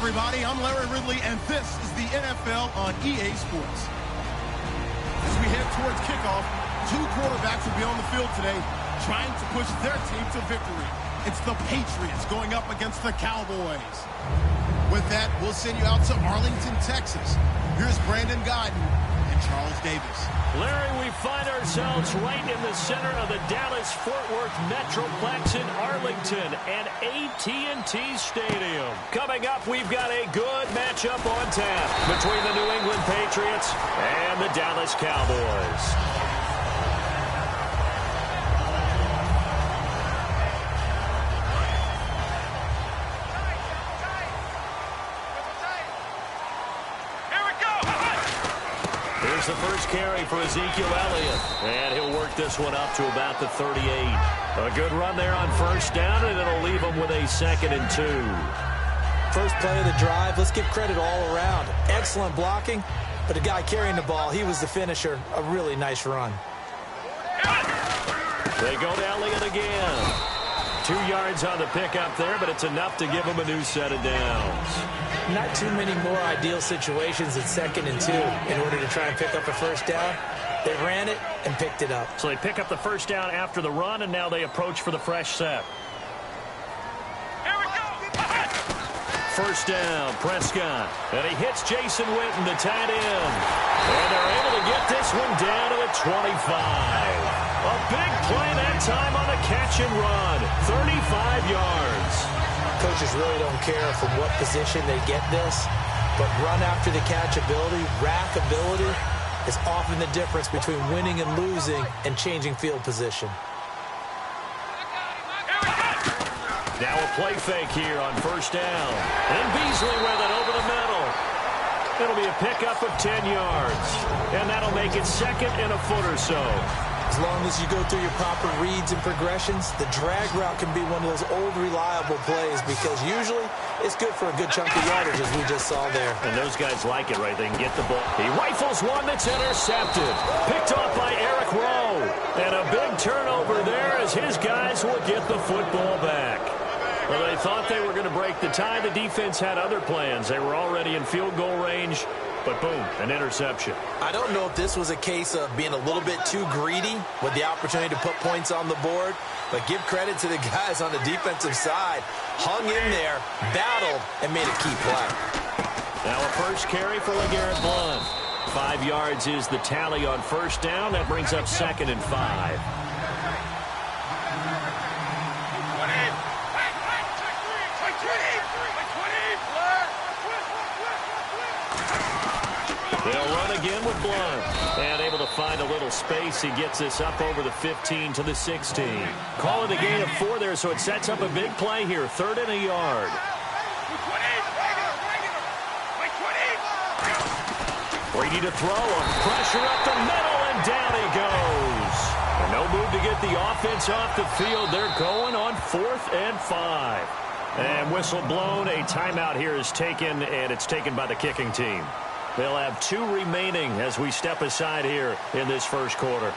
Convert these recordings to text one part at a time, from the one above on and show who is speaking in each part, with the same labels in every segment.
Speaker 1: everybody. I'm Larry Ridley, and this is the NFL on EA Sports. As we head towards kickoff, two quarterbacks will be on the field today trying to push their team to victory. It's the Patriots going up against the Cowboys. With that, we'll send you out to Arlington, Texas. Here's Brandon Godden and Charles Davis.
Speaker 2: Larry, we find ourselves right in the center of the Dallas-Fort Worth Metroplex in Arlington and AT&T Stadium. Coming up, we've got a good matchup on tap between the New England Patriots and the Dallas Cowboys. The first carry for Ezekiel Elliott, and he'll work this one up to about the 38. A good run there on first down, and it'll leave him with a 2nd and 2.
Speaker 3: First play of the drive, let's give credit all around. Excellent blocking, but the guy carrying the ball, he was the finisher. A really nice run.
Speaker 2: They go to Elliott again. 2 yards on the pickup there, but it's enough to give him a new set of downs.
Speaker 3: Not too many more ideal situations at 2nd and 2 in order to try and pick up a first down. They ran it and picked it up.
Speaker 2: So they pick up the first down after the run, and now they approach for the fresh set.
Speaker 4: Here we go.
Speaker 2: First down, Prescott. And he hits Jason Witten, the tight end. And they're able to get this one down to the 25. A big play that time on a catch and run. 35 yards.
Speaker 3: Coaches really don't care from what position they get this, but run after the catch ability, rack ability, is often the difference between winning and losing and changing field position.
Speaker 2: Now a play fake here on first down. And Beasley with it over the middle. It'll be a pickup of 10 yards. And that'll make it 2nd and a foot or so.
Speaker 3: As long as you go through your proper reads and progressions, the drag route can be one of those old reliable plays because usually it's good for a good chunk of yardage, as we just saw there.
Speaker 2: And those guys like it, right? They can get the ball. He rifles one that's intercepted. Picked off by Eric Rowe. And a big turnover there as his guys will get the football back. Well, they thought they were going to break the tie. The defense had other plans. They were already in field goal range. But boom, an interception.
Speaker 3: I don't know if this was a case of being a little bit too greedy with the opportunity to put points on the board, but give credit to the guys on the defensive side. Hung in there, battled, and made a key play.
Speaker 2: Now a first carry for LeGarrette Blount. 5 yards is the tally on first down. That brings up 2nd and 5. They'll run again with Blount. And able to find a little space. He gets this up over the 15 to the 16. Call it a gain of 4 there, so it sets up a big play here. 3rd and a yard. Brady to throw him. Pressure up the middle, and down he goes. And no move to get the offense off the field. They're going on 4th and 5. And whistle blown. A timeout here is taken, and it's taken by the kicking team. They'll have 2 remaining as we step aside here in this first quarter.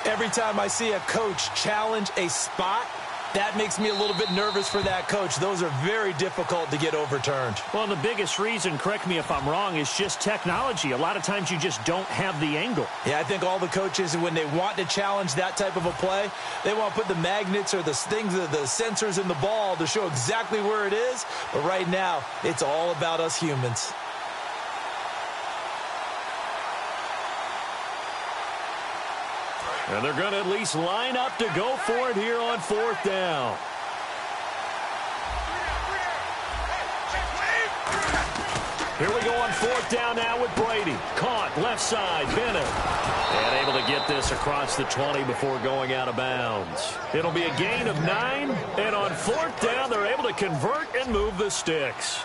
Speaker 3: Every time I see a coach challenge a spot, that makes me a little bit nervous for that coach. Those are very difficult to get overturned.
Speaker 2: Well, the biggest reason, correct me if I'm wrong, is just technology. A lot of times you just don't have the angle.
Speaker 3: Yeah, I think all the coaches, when they want to challenge that type of a play, they want to put the magnets or the things, the sensors in the ball to show exactly where it is. But right now, it's all about us humans.
Speaker 2: And they're going to at least line up to go for it here on 4th down. Here we go on 4th down now with Brady. Caught, left side, Bennett. And able to get this across the 20 before going out of bounds. It'll be a gain of 9. And on 4th down, they're able to convert and move the sticks.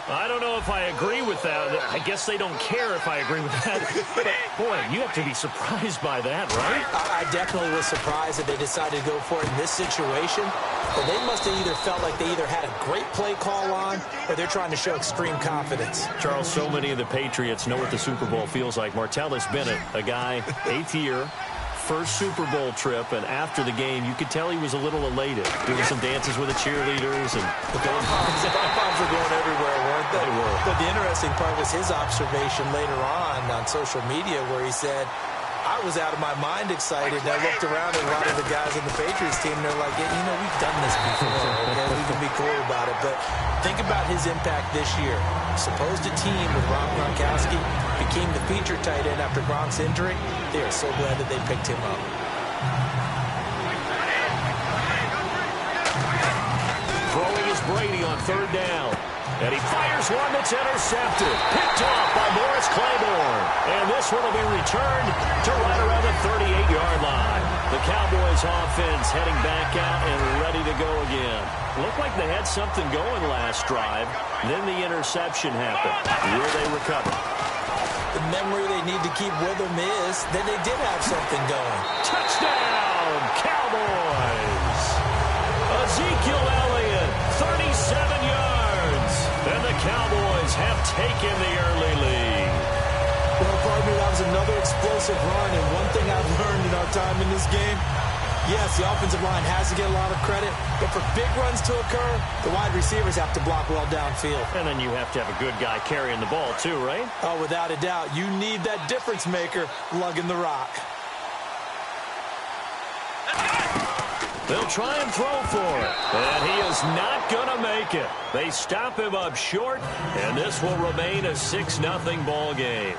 Speaker 2: I don't know if I agree with that. I guess they don't care if I agree with that. But, boy, you have to be surprised by that, right?
Speaker 3: I definitely was surprised that they decided to go for it in this situation. But they must have either felt like they either had a great play call on or they're trying to show extreme confidence.
Speaker 2: Charles, so many of the Patriots know what the Super Bowl feels like. Martellus Bennett, a guy, 8th year, first Super Bowl trip, and after the game, you could tell he was a little elated, doing some dances with the cheerleaders. And
Speaker 3: the bombs were going everywhere, weren't they?
Speaker 2: They were.
Speaker 3: But the interesting part was his observation later on social media where he said, I was out of my mind excited, and I looked around at a lot of the guys on the Patriots team, and they're like, yeah, you know, we've done this before, okay? We can be cool about it. But think about his impact this year. Supposed a team with Rob Gronkowski became the feature tight end after Gronk's injury. They are so glad that they picked him up.
Speaker 2: Throwing is Brady on third down. And he fires one that's intercepted. Picked off by Morris Claiborne. And this one will be returned to right around the 38-yard line. The Cowboys offense heading back out and ready to go again. Looked like they had something going last drive. Then the interception happened. Will they recover?
Speaker 3: The memory they need to keep with them is that they did have something going.
Speaker 2: Touchdown, Cowboys! Ezekiel Elliott, 37 yards. And the Cowboys have taken the early lead.
Speaker 3: Well, partner, that was another explosive run. And one thing I've learned in our time in this game, yes, the offensive line has to get a lot of credit. But for big runs to occur, the wide receivers have to block well downfield.
Speaker 2: And then you have to have a good guy carrying the ball too, right?
Speaker 3: Oh, without a doubt. You need that difference maker lugging the rock.
Speaker 2: They'll try and throw for it. And he is not going to make it. They stop him up short, and this will remain a 6-0 ball game.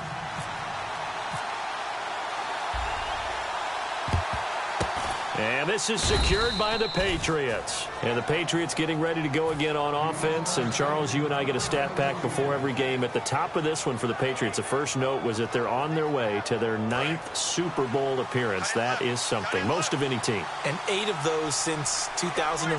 Speaker 2: And this is secured by the Patriots. And the Patriots getting ready to go again on offense. And, Charles, you and I get a stat pack before every game. At the top of this one for the Patriots, the first note was that they're on their way to their 9th Super Bowl appearance. That is something. Most of any team.
Speaker 3: And 8 of those since 2001.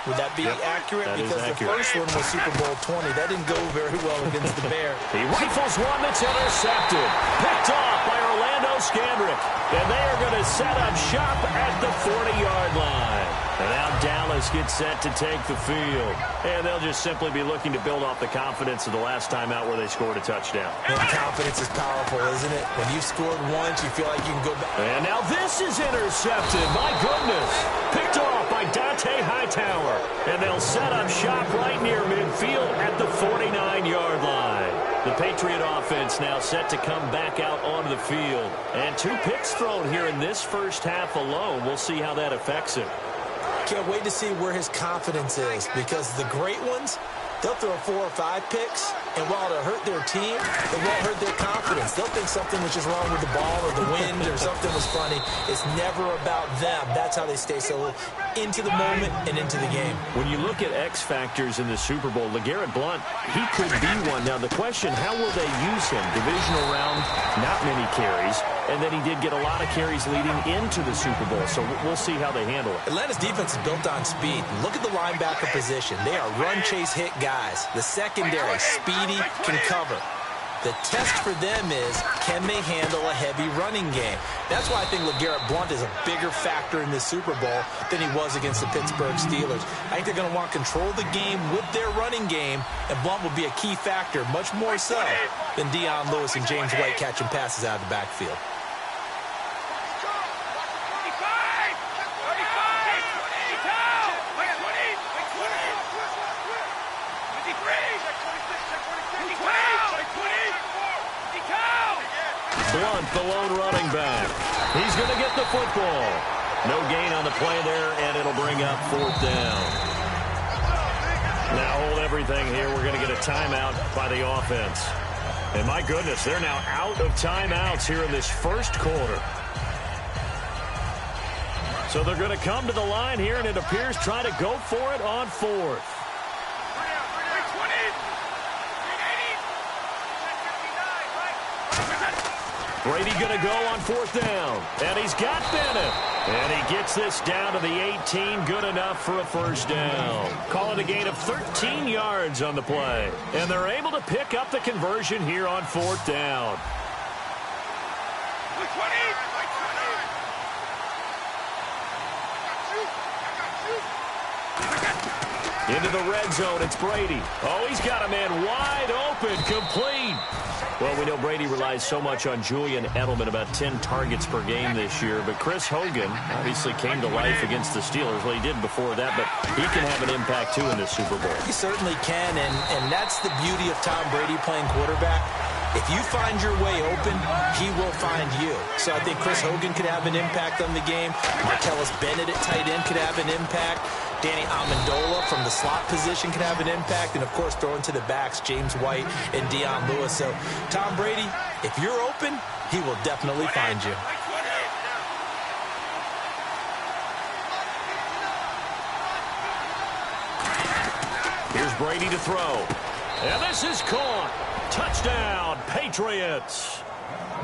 Speaker 3: Would that be accurate?
Speaker 2: That
Speaker 3: because
Speaker 2: is accurate.
Speaker 3: The first one was Super Bowl 20. That didn't go very well against the Bears.
Speaker 2: He rifles one that's intercepted. Picked off by Orlando Scandrick. And they are going to set up shop at the 40-yard line. And now Dallas gets set to take the field. And they'll just simply be looking to build off the confidence of the last time out where they scored a touchdown.
Speaker 3: That confidence is powerful, isn't it? When you've scored once, you feel like you can go back.
Speaker 2: And now this is intercepted. My goodness. Picked off by Dante Hightower. And they'll set up shop right near midfield at the 49-yard line. The Patriot offense now set to come back out onto the field. And 2 picks thrown here in this first half alone. We'll see how that affects him.
Speaker 3: Can't wait to see where his confidence is, because the great ones, they'll throw 4 or 5 picks, and while it'll hurt their team, it won't hurt their confidence. They'll think something was just wrong with the ball or the wind or something was funny. It's never about them. That's how they stay so into the moment and into the game.
Speaker 2: When you look at X factors in the Super Bowl, LeGarrette Blount, he could be one. Now the question, how will they use him? Divisional round, not many carries. And then he did get a lot of carries leading into the Super Bowl. So we'll see how they handle it.
Speaker 3: Atlanta's defense is built on speed. Look at the linebacker position. They are run, chase, hit guys. The secondary, speedy, can cover. The test for them is, can they handle a heavy running game? That's why I think LeGarrette Blount is a bigger factor in this Super Bowl than he was against the Pittsburgh Steelers. I think they're going to want to control the game with their running game, and Blount will be a key factor, much more so than Deion Lewis and James White catching passes out of the backfield.
Speaker 2: Blount, the lone running back. He's going to get the football. No gain on the play there, and it'll bring up 4th down. Now hold everything here. We're going to get a timeout by the offense. And my goodness, they're now out of timeouts here in this first quarter. So they're going to come to the line here, and it appears try to go for it on 4th. Brady going to go on 4th down. And he's got Bennett. And he gets this down to the 18. Good enough for a first down. Call it a gain of 13 yards on the play. And they're able to pick up the conversion here on 4th down. Into the red zone, it's Brady. Oh, he's got a man wide open. up and complete. Well, we know Brady relies so much on Julian Edelman, about 10 targets per game this year. But Chris Hogan obviously came to life against the Steelers. Well, he did before that, but he can have an impact, too, in this Super Bowl.
Speaker 3: He certainly can, and that's the beauty of Tom Brady playing quarterback. If you find your way open, he will find you. So I think Chris Hogan could have an impact on the game. Martellus Bennett at tight end could have an impact. Danny Amendola from the slot position could have an impact. And, of course, throwing to the backs, James White and Dion Lewis. So, Tom Brady, if you're open, he will definitely find you.
Speaker 2: Here's Brady to throw. And this is caught. Touchdown, Patriots.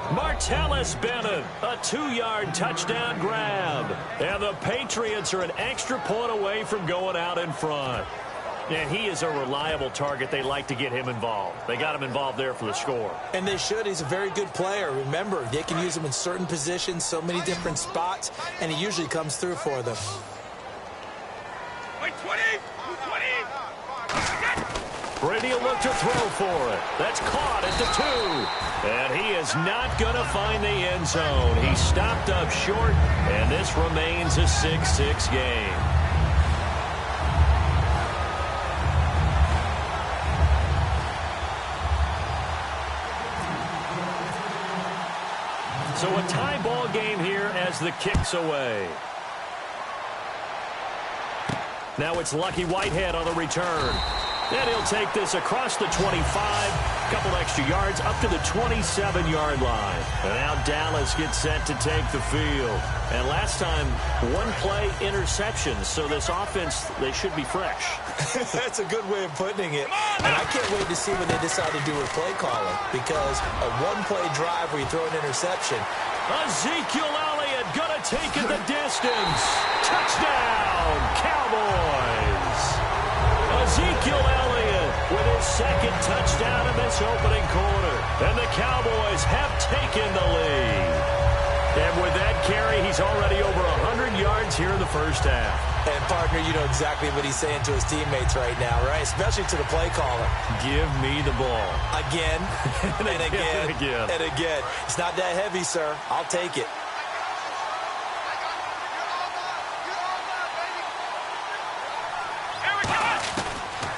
Speaker 2: Martellus Bennett, a 2-yard touchdown grab. And the Patriots are an extra point away from going out in front. And he is a reliable target. They like to get him involved. They got him involved there for the score.
Speaker 3: And they should. He's a very good player. Remember, they can use him in certain positions, so many different spots, and he usually comes through for them.
Speaker 4: Wait, 20! 20!
Speaker 2: Brady will look to throw for it. That's caught at the 2. And he is not going to find the end zone. He stopped up short, and this remains a 6-6 game. So a tie ball game here as the kick's away. Now it's Lucky Whitehead on the return. And he'll take this across the 25, a couple extra yards up to the 27-yard line. And now Dallas gets set to take the field. And last time, one-play interceptions, so this offense, they should be fresh.
Speaker 3: That's a good way of putting it. And I can't wait to see what they decide to do with play calling, because a one-play drive where you throw an interception.
Speaker 2: Ezekiel Elliott gonna take it the distance. Touchdown, Cowboys. Ezekiel Elliott with his second touchdown in this opening quarter. And the Cowboys have taken the lead. And with that carry, he's already over 100 yards here in the first half.
Speaker 3: And, partner, you know exactly what he's saying to his teammates right now, right? Especially to the play caller.
Speaker 2: Give me the ball.
Speaker 3: Again, and again,
Speaker 2: and again.
Speaker 3: and again. It's not that heavy, sir. I'll take it.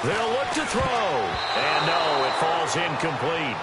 Speaker 2: They'll look to throw. And no, it falls incomplete.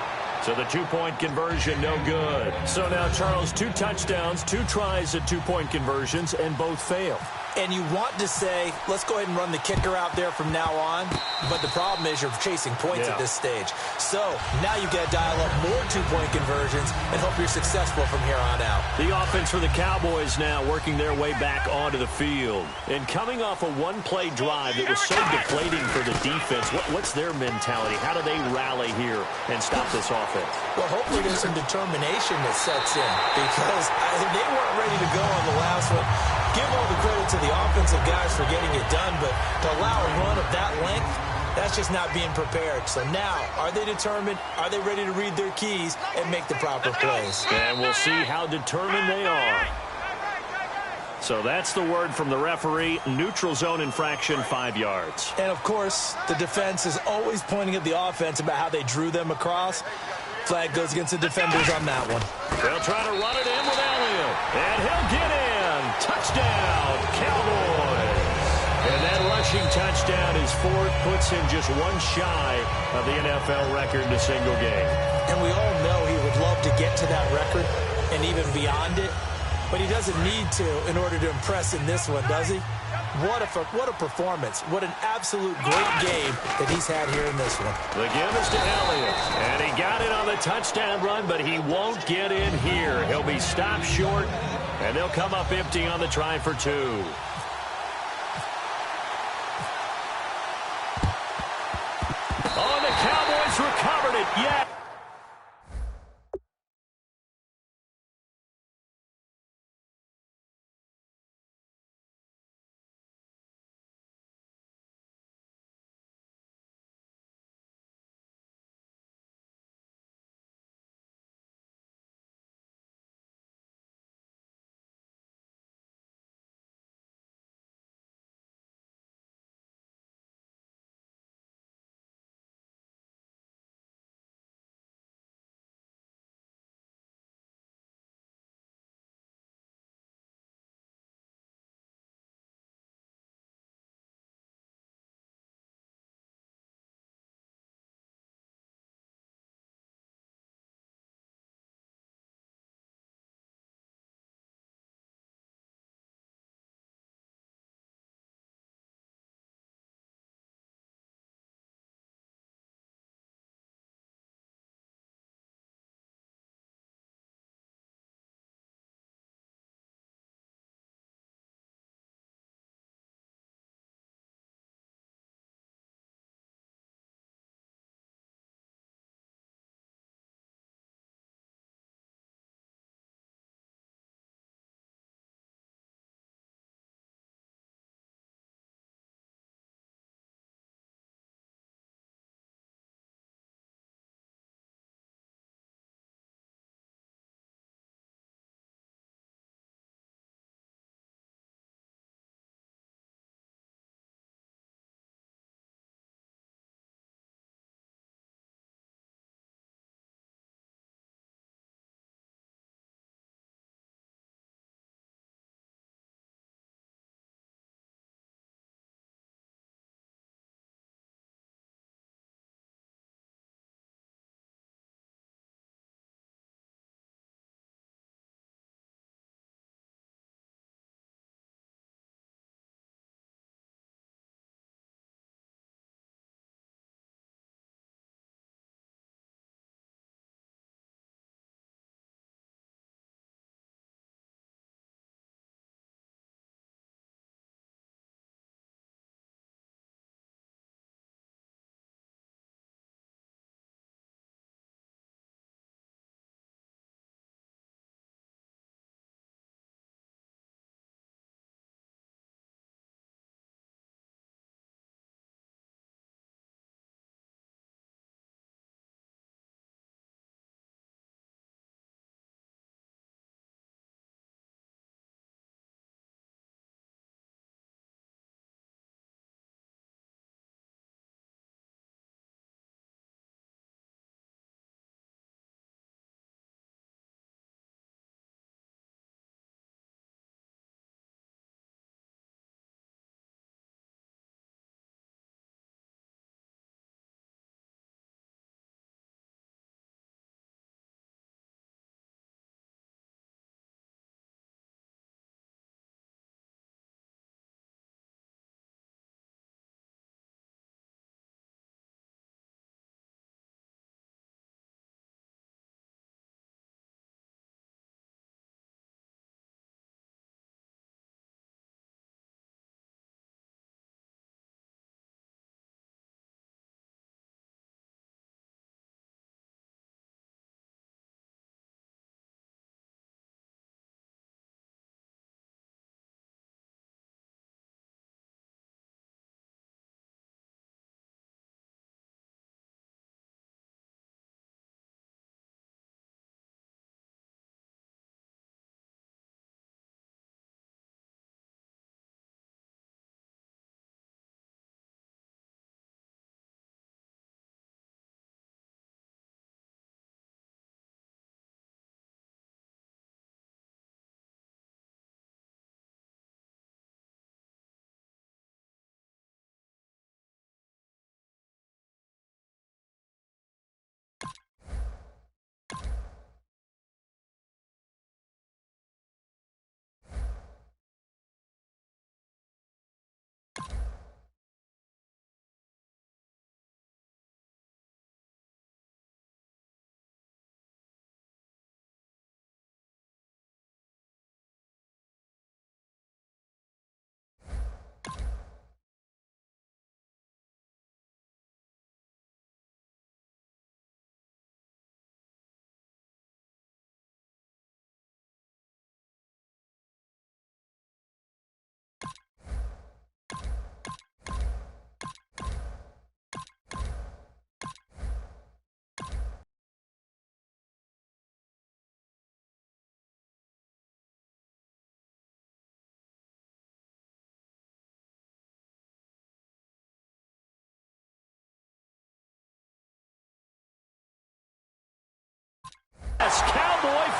Speaker 2: So the two-point conversion, no good. So now, Charles, 2 touchdowns, 2 tries at two-point conversions, and both fail.
Speaker 3: And you want to say, let's go ahead and run the kicker out there from now on. But the problem is you're chasing points at this stage. So now you've got to dial up more two-point conversions and hope you're successful from here on out.
Speaker 2: The offense for the Cowboys now working their way back onto the field. And coming off a one-play drive that was so deflating for the defense, what's their mentality? How do they rally here and stop this offense?
Speaker 3: Well, hopefully there's some determination that sets in, because they weren't ready to go on the last one. Give all the credit to the offensive guys for getting it done, but to allow a run of that length, that's just not being prepared. So now, are they determined? Are they ready to read their keys and make the proper plays?
Speaker 2: And we'll see how determined they are. So that's the word from the referee. Neutral zone infraction, 5 yards.
Speaker 3: And, of course, the defense is always pointing at the offense about how they drew them across. Flag goes against the defenders on that one.
Speaker 2: They'll try to run it in with Elliott. And he'll get in. Touchdown, Cowboys. And that rushing touchdown is 4th, puts him just one shy of the NFL record in a single game.
Speaker 3: And we all know he would love to get to that record and even beyond it. But he doesn't need to in order to impress in this one, does he? What a performance. What an absolute great game that he's had here in this one.
Speaker 2: The give is to Elliott. And he got it on the touchdown run, but he won't get in here. He'll be stopped short, and they'll come up empty on the try for 2. Oh, the Cowboys recovered it. Yeah.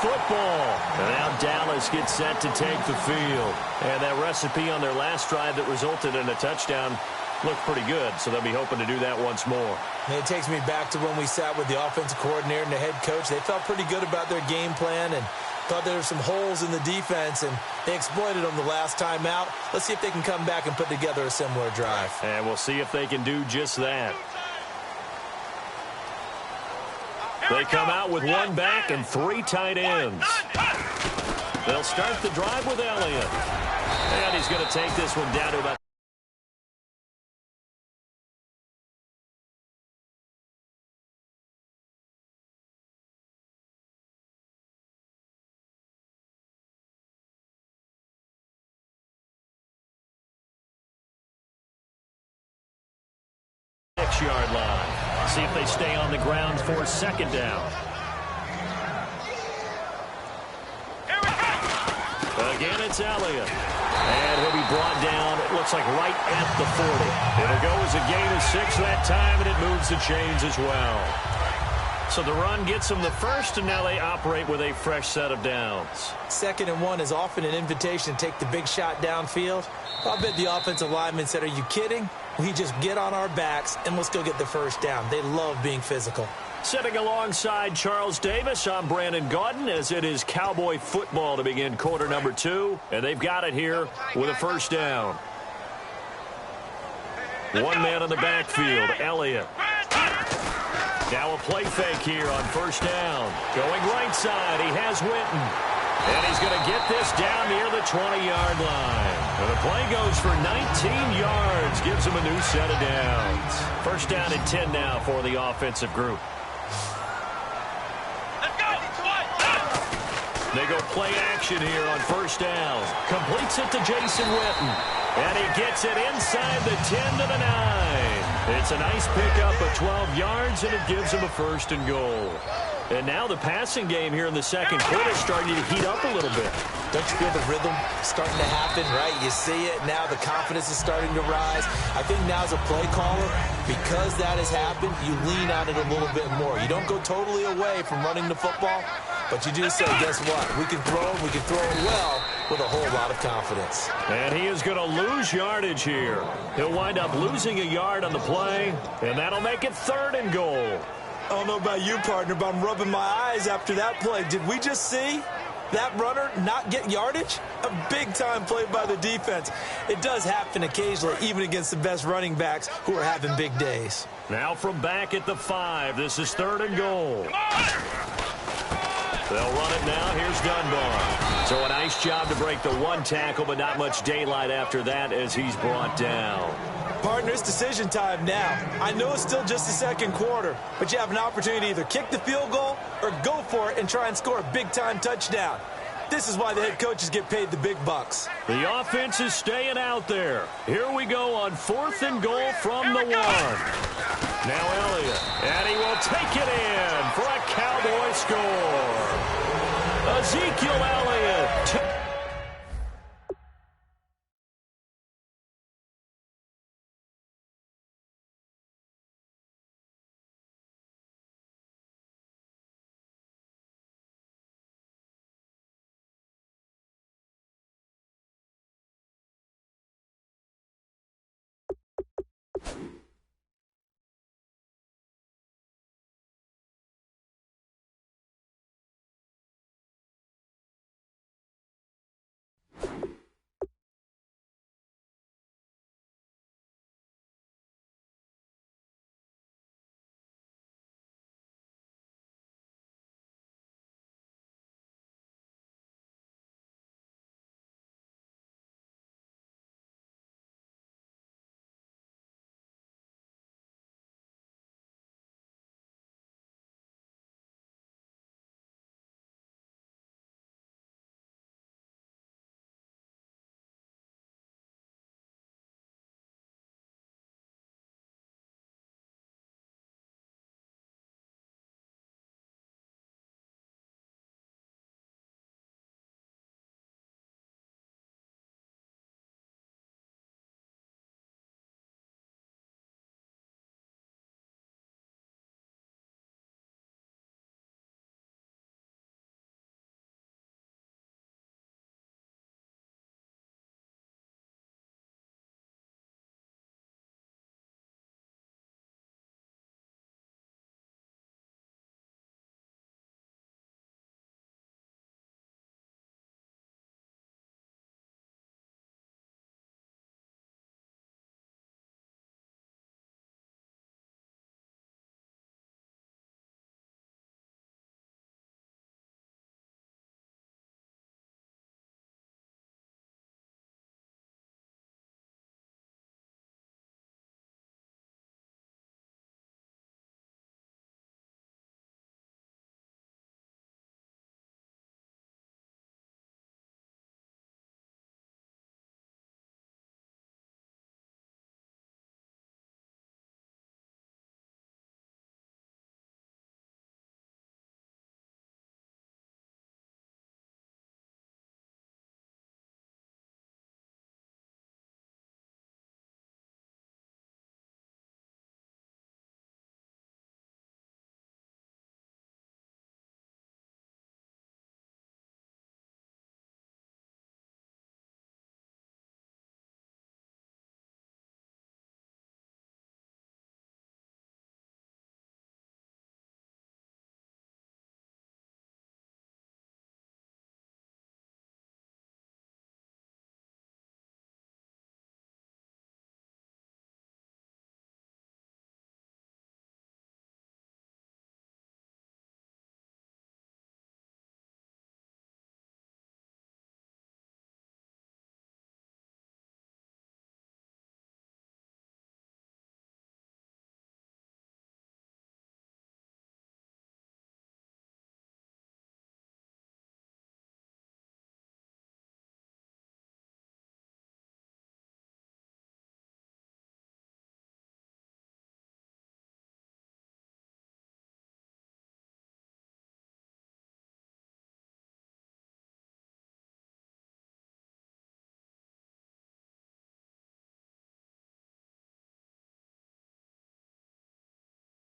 Speaker 2: football. And now Dallas gets set to take the field. And that recipe on their last drive that resulted in a touchdown looked pretty good, so they'll be hoping to do that once more.
Speaker 3: And it takes me back to when we sat with the offensive coordinator and the head coach. They felt pretty good about their game plan and thought there were some holes in the defense, and they exploited them the last time out. Let's see if they can come back and put together a similar drive.
Speaker 2: And we'll see if they can do just that. They come out with one back and 3 tight ends. They'll start the drive with Elliott. And he's going to take this one down to about 6-yard line. See if they stay on the ground for second down. Again, it's Elliott. And he'll be brought down, it looks like right at the 40. It'll go as a gain of 6 that time, and it moves the chains as well. So the run gets them the first, and now they operate with a fresh set of downs.
Speaker 3: 2nd and 1 is often an invitation to take the big shot downfield. I bet the offensive lineman said, are you kidding? We just get on our backs, and let's go get the first down. They love being physical.
Speaker 2: Sitting alongside Charles Davis, I'm Brandon Gaudin, as it is Cowboy football to begin quarter number 2. And they've got it here with a first down. One man in the backfield, Elliott. Now a play fake here on first down. Going right side, he has Witten. And he's going to get this down near the 20-yard line. And the play goes for 19 yards. Gives him a new set of downs. First down and 10 now for the offensive group. They go play action here on first down. Completes it to Jason Witten. And he gets it inside the 10 to the 9. It's a nice pickup of 12 yards, and it gives him a first and goal. And now the passing game here in the second quarter is starting to heat up a little bit.
Speaker 3: Don't you feel the rhythm starting to happen, right? You see it. Now the confidence is starting to rise. I think now as a play caller, because that has happened, you lean on it a little bit more. You don't go totally away from running the football, but you do say, guess what? We can throw it well with a whole lot of confidence.
Speaker 2: And he is going to lose yardage here. He'll wind up losing a yard on the play, and that'll make it 3rd and goal.
Speaker 3: I don't know about you, partner, but I'm rubbing my eyes after that play. Did we just see that runner not get yardage? A big-time play by the defense. It does happen occasionally, even against the best running backs who are having big days.
Speaker 2: Now from back at the 5, this is 3rd and goal. They'll run it now. Here's Dunbar. So a nice job to break the 1 tackle, but not much daylight after that as he's brought down.
Speaker 3: Partner, it's decision time now. I know it's still just the second quarter, but you have an opportunity to either kick the field goal or go for it and try and score a big-time touchdown. This is why the head coaches get paid the big bucks.
Speaker 2: The offense is staying out there. Here we go on 4th and goal from the 1. Now Elliott, and he will take it in for a Cowboy score. Ezekiel Elliott